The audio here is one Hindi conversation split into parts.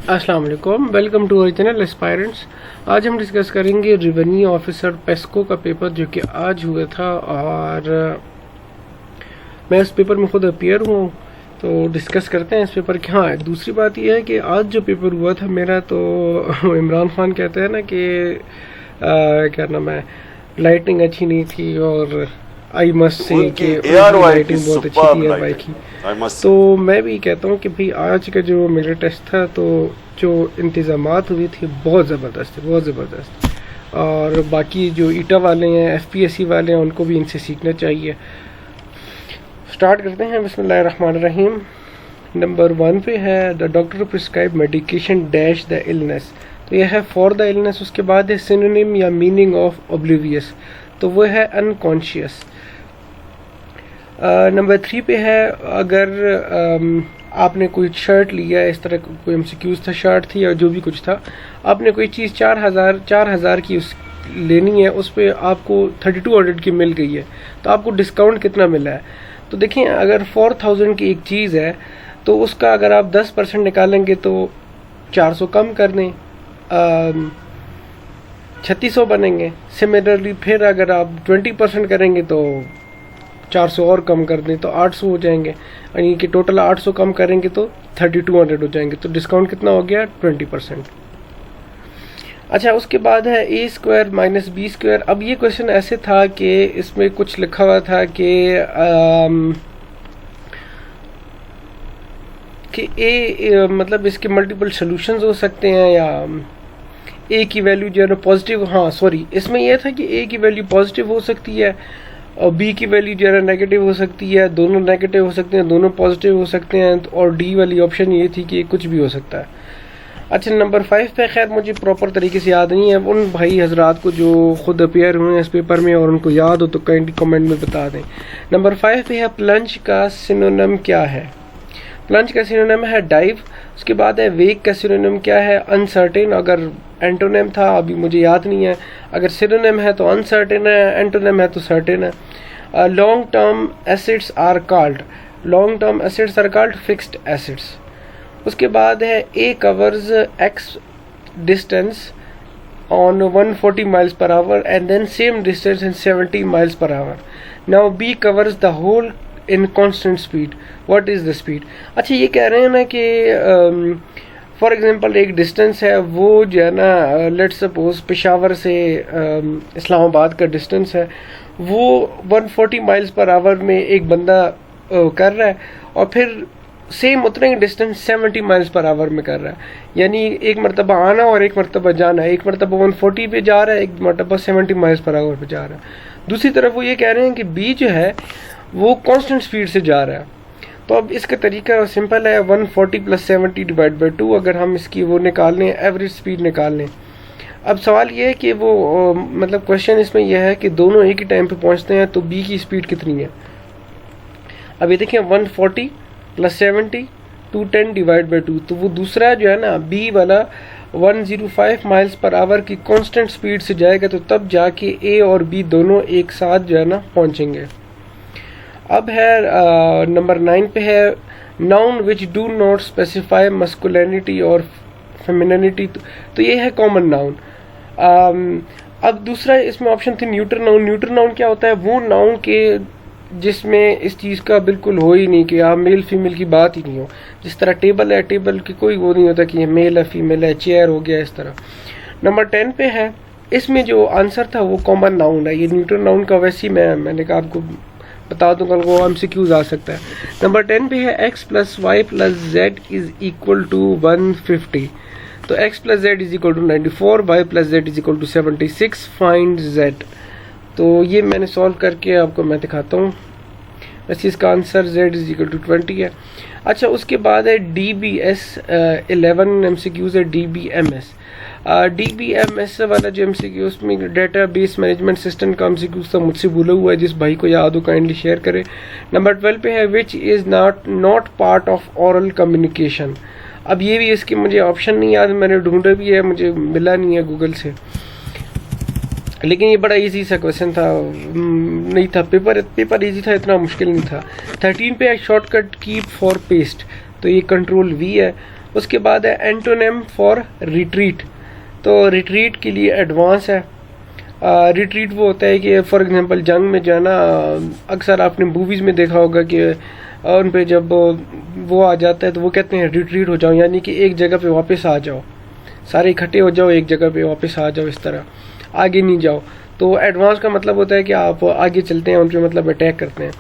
अस्सलाम वालेकुम, welcome to our channel aspirants. आज हम डिस्कस करेंगे रेवेन्यू ऑफिसर पेस्को का पेपर जो कि आज हुआ था और मैं इस पेपर में खुद अपीयर हूँ, तो डिस्कस करते हैं इस पेपर की। हाँ, दूसरी बात यह है कि आज जो पेपर हुआ था मेरा, तो इमरान खान कहते हैं ना कि क्या नाम है, लाइटिंग अच्छी नहीं थी और आई मस्ट से कि लाइटिंग बहुत अच्छी थी एयर वाई की। तो मैं भी कहता हूँ कि भाई आज का जो मेरा टेस्ट था, तो जो इंतज़ामात हुई थी बहुत ज़बरदस्त थे, बहुत ज़बरदस्त। और बाकी जो ईटा वाले हैं, FPSC वाले हैं, उनको भी इनसे सीखना चाहिए। स्टार्ट करते हैं। बिस्मिल्लाहिर्रहमानिर्रहीम। नंबर 1 पे है the doctor prescribe medication dash the illness, तो यह है फॉर द इलनेस। उसके बाद है सिनोनिम या मीनिंग ऑफ ऑब्लिवियस, तो वो है अनकॉन्शियस। नंबर 3 पे है अगर आपने कोई शर्ट लिया, इस तरह कोई MCQs था, शर्ट थी या जो भी कुछ था, आपने कोई चीज़ 4,000 की उस लेनी है, उस पर आपको 3200 की मिल गई है, तो आपको डिस्काउंट कितना मिला है? तो देखिए, अगर 4000 की एक चीज़ है तो उसका अगर आप 10% निकालेंगे तो 400 कम कर दें, 3600 बनेंगे। सिमिलरली फिर अगर आप 20% करेंगे तो 400 और कम कर दें तो 800 हो जाएंगे, यानी कि टोटल 800 कम करेंगे तो 3200 हो जाएंगे। तो डिस्काउंट कितना हो गया? 20%। अच्छा, उसके बाद है A² - B²। अब ये क्वेश्चन ऐसे था कि इसमें कुछ लिखा हुआ था कि A मतलब इसके मल्टीपल सोल्यूशंस हो सकते हैं, या A की वैल्यू जो है ना पॉजिटिव, हाँ सॉरी, इसमें यह था कि A की वैल्यू पॉजिटिव हो सकती है और B की वैल्यू जो है नेगेटिव हो सकती है, दोनों नेगेटिव हो सकते हैं, दोनों पॉजिटिव हो सकते हैं, और D वाली ऑप्शन ये थी कि कुछ भी हो सकता है। अच्छा, नंबर 5 पे खैर मुझे प्रॉपर तरीके से याद नहीं है, उन भाई हजरात को जो खुद अपेयर हुए हैं इस पेपर में और उनको याद हो तो कमेंट में बता दें। नंबर 5 पे है प्लंज का सिनोनिम क्या है? प्लंज का सिनोनिम है डाइव। उसके बाद है वेक का सिनोनिम क्या है? अनसर्टेन। अगर एंटोनिम था अभी मुझे याद नहीं है, अगर सिनोनिम है तो अनसर्टेन है, एंटोनिम है तो सर्टेन है। Long term acids are called fixed acids. उसके बाद है A covers X distance on 140 miles per hour and then same distance in 70 miles per hour. Now B covers the whole in constant speed. What is the speed? अच्छा, ये कह रहे हैं ना कि फॉर एग्जांपल एक डिस्टेंस है, वो जो है ना, लेट्स सपोज पेशावर से इस्लामाबाद का डिस्टेंस है, वो 140 माइल्स पर आवर में एक बंदा कर रहा है, और फिर सेम उतने ही डिस्टेंस 70 माइल्स पर आवर में कर रहा है, यानी एक मरतबा आना और एक मरतबा जाना, एक मरतबा 140 पे जा रहा है, एक मरतबा 70 माइल्स पर आवर पे जा रहा है। दूसरी तरफ वो ये कह रहे हैं कि B जो है वो कांस्टेंट स्पीड से जा रहा है। तो अब इसका तरीका सिंपल है, 140 + 70 / 2। अगर हम इसकी वो निकाल लें, एवरेज स्पीड निकाल लें। अब सवाल ये है कि वो मतलब क्वेश्चन इसमें यह है कि दोनों एक ही टाइम पे पहुंचते हैं, तो B की स्पीड कितनी है? अब ये देखिए, 140 + 70 210 / 2, तो वो दूसरा जो है ना B वाला 105 माइल्स पर आवर की कांस्टेंट स्पीड से जाएगा, तो तब जाके A और B दोनों एक साथ जो है ना पहुंचेंगे। अब है नंबर 9 पे है noun which do not specify masculinity और फेमिनिटी, तो ये है कॉमन नाउन। अब दूसरा इसमें ऑप्शन थी न्यूट्रल नाउन। न्यूट्रल नाउन क्या होता है? वो नाउन के जिसमें इस चीज़ का बिल्कुल हो ही नहीं कि आप मेल फीमेल की बात ही नहीं हो। जिस तरह टेबल है, टेबल की कोई वो नहीं होता कि ये मेल है फीमेल है, चेयर हो गया इस तरह। नंबर 10 पे है, इसमें जो आंसर था वो कॉमन नाउन है। ये न्यूट्रल नाउन का वैसे ही मैंने कहा आपको बता दूँ, कल को MCQs आ सकता है। नंबर 10 पे है X + Y + Z = 150, तो X + Z = 94, Y + Z = 76, find Z। तो ये मैंने सॉल्व करके आपको मैं दिखाता हूँ। वैसे इसका आंसर Z = 20 है। अच्छा, उसके बाद है DBS 11 MCQs है, DBMS। DBMS वाला जो MCQ, उसमें डेटा बेस मैनेजमेंट सिस्टम का MCQ था, मुझसे भूला हुआ है, जिस भाई को याद हो काइंडली शेयर करें। नंबर 12 पे है which is not part of oral communication. अब ये भी इसके मुझे ऑप्शन नहीं याद, मैंने ढूंढा भी है, मुझे मिला नहीं है गूगल से, लेकिन ये बड़ा इजी सा क्वेश्चन था, नहीं था, पेपर इजी था, इतना मुश्किल नहीं था। 13 पे है शॉर्टकट कीप फॉर पेस्ट, तो ये कंट्रोल V है। उसके बाद है एंटोनिम फॉर रिट्रीट, तो रिट्रीट के लिए एडवांस है। रिट्रीट वो होता है कि फॉर एग्जांपल जंग में जो है ना, अक्सर आपने मूवीज़ में देखा होगा कि उन पे जब वो आ जाता है तो वो कहते हैं रिट्रीट हो जाओ, यानी कि एक जगह पे वापस आ जाओ, सारे इकट्ठे हो जाओ, एक जगह पे वापस आ जाओ, इस तरह आगे नहीं जाओ। तो एडवांस का मतलब होता है कि आप आगे चलते हैं, उन पे मतलब अटैक करते हैं।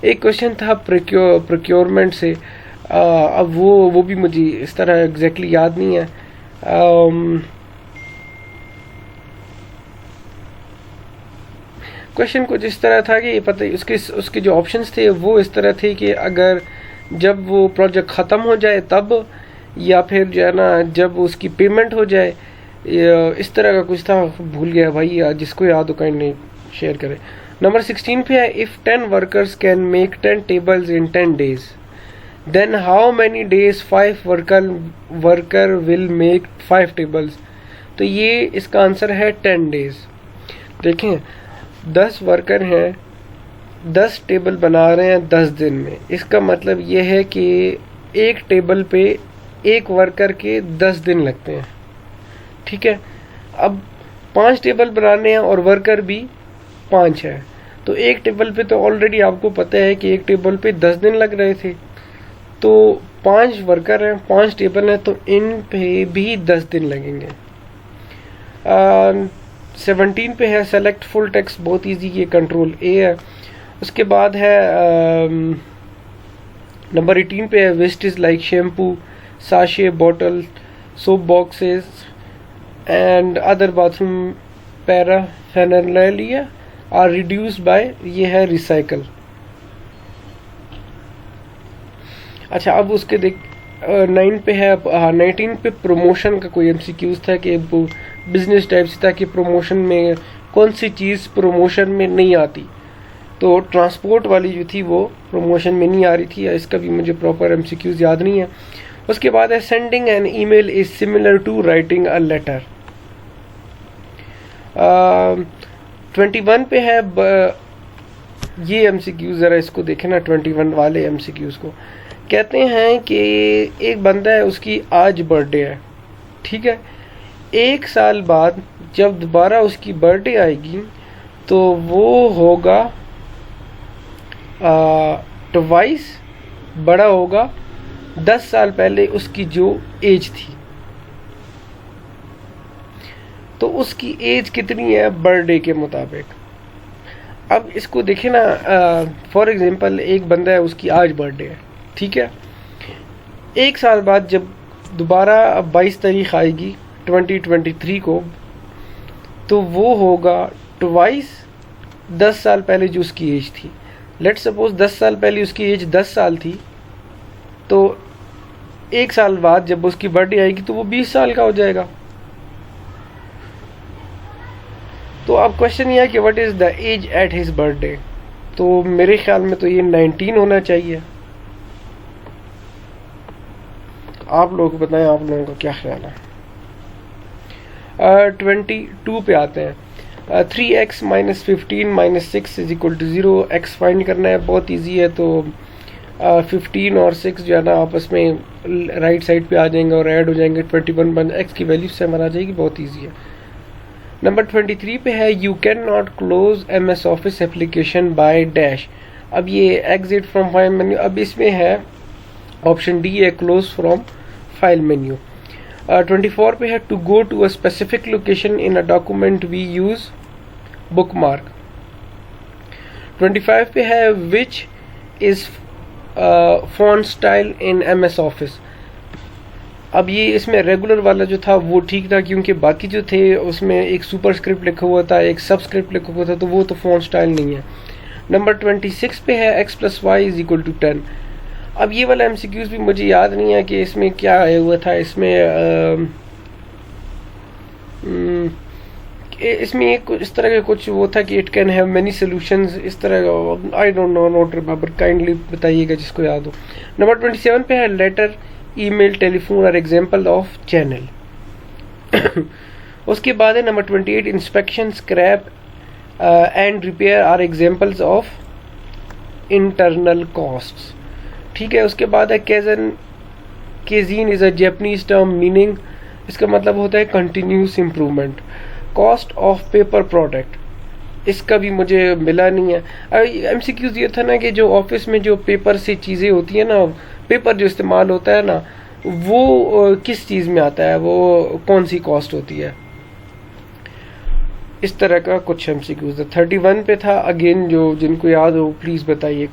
एक क्वेश्चन था प्रोक्योरमेंट से, अब वो भी मुझे इस तरह एग्जैक्टली याद नहीं है। क्वेश्चन कुछ इस तरह था कि पता उसके जो ऑप्शंस थे वो इस तरह थे कि अगर जब वो प्रोजेक्ट ख़त्म हो जाए तब, या फिर जो है ना जब उसकी पेमेंट हो जाए, इस तरह का कुछ था, भूल गया भाई, जिसको याद हो काइंड नहीं शेयर करें। नंबर 16 पे है, if 10 workers can make 10 tables in 10 days, then how many days 5 worker will make 5 tables. तो ये इसका आंसर है 10 days। देखें 10 वर्कर हैं, 10 टेबल बना रहे हैं 10 दिन में, इसका मतलब ये है कि एक टेबल पे एक वर्कर के 10 दिन लगते हैं, ठीक है। अब 5 टेबल बनाने हैं और वर्कर भी 5 है, तो एक टेबल पे तो ऑलरेडी आपको पता है कि एक टेबल पे 10 दिन लग रहे थे, तो 5 वर्कर हैं, 5 टेबल हैं, तो इन पे भी 10 दिन लगेंगे। 17 पे है सेलेक्ट फुल टेक्स्ट, बहुत इजी, ये कंट्रोल ए है। उसके बाद है नंबर 18 पे है waste is like shampoo, sachet, bottle, soap boxes and other bathroom paraphernalia are reduced by, ये है रिसाइकल। अच्छा अब उसके देख 9 पे है, 19 पे प्रमोशन का कोई एमसीक्यूज था कि बिजनेस टाइप से था कि प्रमोशन में कौन सी चीज़ प्रमोशन में नहीं आती, तो ट्रांसपोर्ट वाली जो थी वो प्रमोशन में नहीं आ रही थी, इसका भी मुझे प्रॉपर एमसीक्यूज याद नहीं है। उसके बाद है sending an email is similar to writing a letter. 21 पे है ये एमसीक्यूज, ज़रा इसको देखें ना, 21 वाले एमसीक्यूज को। कहते हैं कि एक बंदा है, उसकी आज बर्थडे है, ठीक है, 1 साल बाद जब दोबारा उसकी बर्थडे आएगी तो वो होगा ट्वाइस बड़ा होगा 10 साल पहले उसकी जो एज थी। तो उसकी एज कितनी है बर्थडे के मुताबिक। अब इसको देखें ना, फॉर एग्जांपल एक बंदा है, उसकी आज बर्थडे है, ठीक है, 1 साल बाद जब दोबारा 22 तारीख आएगी 2023 को, तो वो होगा ट्वाइस 10 साल पहले जो उसकी एज थी। लेट्स सपोज 10 साल पहले उसकी एज 10 साल थी, तो 1 साल बाद जब उसकी बर्थडे आएगी तो वो 20 साल का हो जाएगा। तो अब क्वेश्चन ये है कि what is the age at his birthday, तो मेरे ख्याल में तो ये 19 होना चाहिए। आप लोग बताएं, आप लोगों का क्या ख्याल है। 22 पे आते हैं। 3x minus 15 minus 6 is equal to 0, X find करना है, बहुत इजी है। तो 15 और 6 जो है ना आपस में राइट साइड पे आ जाएंगे और ऐड हो जाएंगे, 21 बन एक्स की वैल्यू 7 आ जाएगी, बहुत इजी है। नंबर 23 पे है you can not close MS office application by dash. अब ये एग्जिट फ्रॉम फाइल मेन्यू, अब इसमें है ऑप्शन डी है क्लोज फ्रॉम फाइल मेन्यू। 24 पे है to go to a specific location in a document we use bookmark. 25 पे है which is font style in MS office. अब ये इसमें रेगुलर वाला जो था वो ठीक था, क्योंकि बाकी जो थे उसमें एक सुपरस्क्रिप्ट लिखा हुआ था, एक सबस्क्रिप्ट लिखा हुआ था, तो वो तो फॉन्ट स्टाइल नहीं है। नंबर 26 पे है x + y is equal to 10। अब ये वाला MCQs भी मुझे याद नहीं है कि इसमें क्या आया हुआ था। इसमें एक इस तरह का कुछ वो था कि it can have many solutions, इस तरह का, I don't know, not remember, kindly बताइएगा जिसको याद हो। नंबर 27 पे है लेटर, ईमेल, टेलीफोन और एग्जाम्पल ऑफ चैनल। उसके बाद है number 28 inspection, scrap and repair are examples of internal costs, ठीक है। उसके बाद है kaizen is a Japanese term meaning, इसका मतलब होता है continuous improvement. Cost of paper product, इसका भी मुझे मिला नहीं है। एमसीक्यूज ये था ना कि जो ऑफिस में जो पेपर से चीज़ें होती है ना, पेपर जो इस्तेमाल होता है ना, वो किस चीज़ में आता है, वो कौन सी कॉस्ट होती है, इस तरह का कुछ एमसीक्यूज था। 31 पे था, अगेन जो जिनको याद हो प्लीज़ बताइए।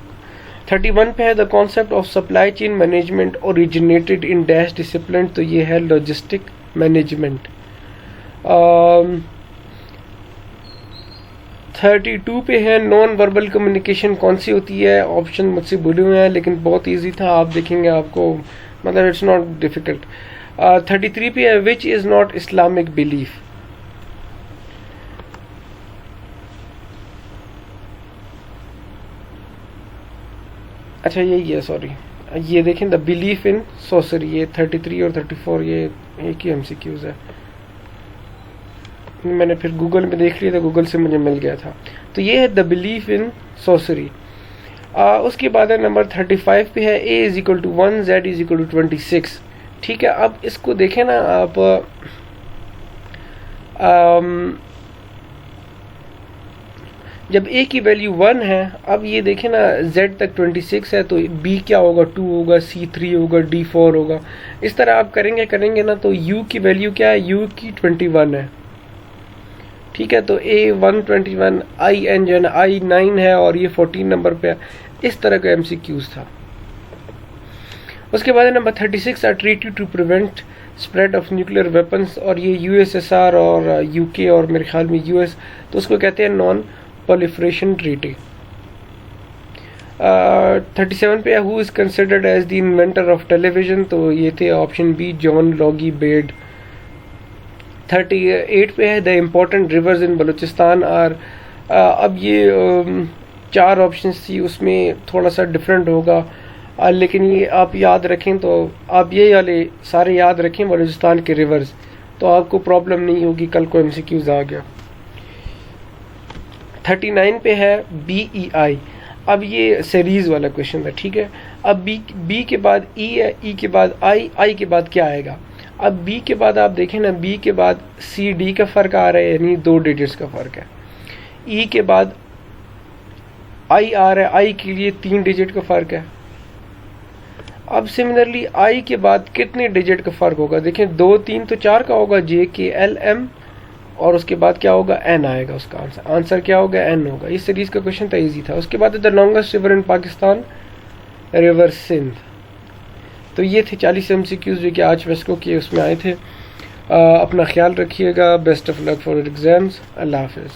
31 पे है the concept of supply chain management originated in dash discipline, तो ये है लॉजिस्टिक मैनेजमेंट। 32 पे है नॉन वर्बल कम्युनिकेशन कौन सी होती है, ऑप्शन मुझसे बोले हुए हैं लेकिन बहुत इजी था, आप देखेंगे आपको मतलब इट्स नॉट डिफिकल्ट। 33 पे है which is not Islamic belief. अच्छा यही है, सॉरी, ये देखें द बिलीफ इन सोसरी, ये 33 और 34 ये एक ही एमसीक्यूज है। मैंने फिर गूगल में देख लिया था, गूगल से मुझे मिल गया था। तो ये है द बिलीफ इन सोसरी। उसके बाद है नंबर 35 पे है a is equal to 1 z is equal to 26। ठीक है, अब इसको देखें ना आप, जब a की वैल्यू 1 है, अब ये देखें ना z तक 26 है, तो b क्या होगा, 2 होगा, c 3 होगा, d 4 होगा। इस तरह आप करेंगे ना, तो u की वैल्यू क्या है, u की 21 है। ठीक है, तो a 121, i n जो है i 9 है और ये 14 नंबर पे है। इस तरह का एमसीक्यूज था। उसके बाद number 36 are treaty to prevent spread of nuclear weapons, और ये यूएसएसआर और यूके और मेरे ख्याल में यूएस, तो उसको कहते हैं नॉन प्रोलिफरेशन ट्रीटी। 37 पे who is considered as the inventor of television, तो ये थे option B John Logie Baird. 38 पे है the important rivers in Balochistan are, अब ये 4 ऑप्शंस थी, उसमें थोड़ा सा डिफरेंट होगा, लेकिन ये आप याद रखें, तो आप ये वाले सारे याद रखें बलूचिस्तान के रिवर्स, तो आपको प्रॉब्लम नहीं होगी, कल को एमसीक्यूज आ गया। 39 पे है BEI, अब ये सीरीज वाला क्वेश्चन था। ठीक है, अब बी के बाद ई है, ई के बाद आई के बाद क्या आएगा। अब बी के बाद आप देखें ना, बी के बाद CD का फ़र्क आ रहा है, यानी 2 डिजिट्स का फ़र्क है। ई के बाद आई आ रहा है, आई के लिए 3 डिजिट का फ़र्क है। अब सिमिलरली आई के बाद कितने डिजिट का फ़र्क होगा, देखें 2 3 तो 4 का होगा, JKLM, और उसके बाद क्या होगा, N आएगा, उसका आंसर क्या होगा, N होगा। इस सीरीज़ का क्वेश्चन था, ईजी था। उसके बाद the longest river in Pakistan, river Sindh. तो ये थे 40 MCQs जो कि आज वेस्को के उसमें आए थे। अपना ख्याल रखिएगा, best of luck for exams, अल्लाह हाफिज़।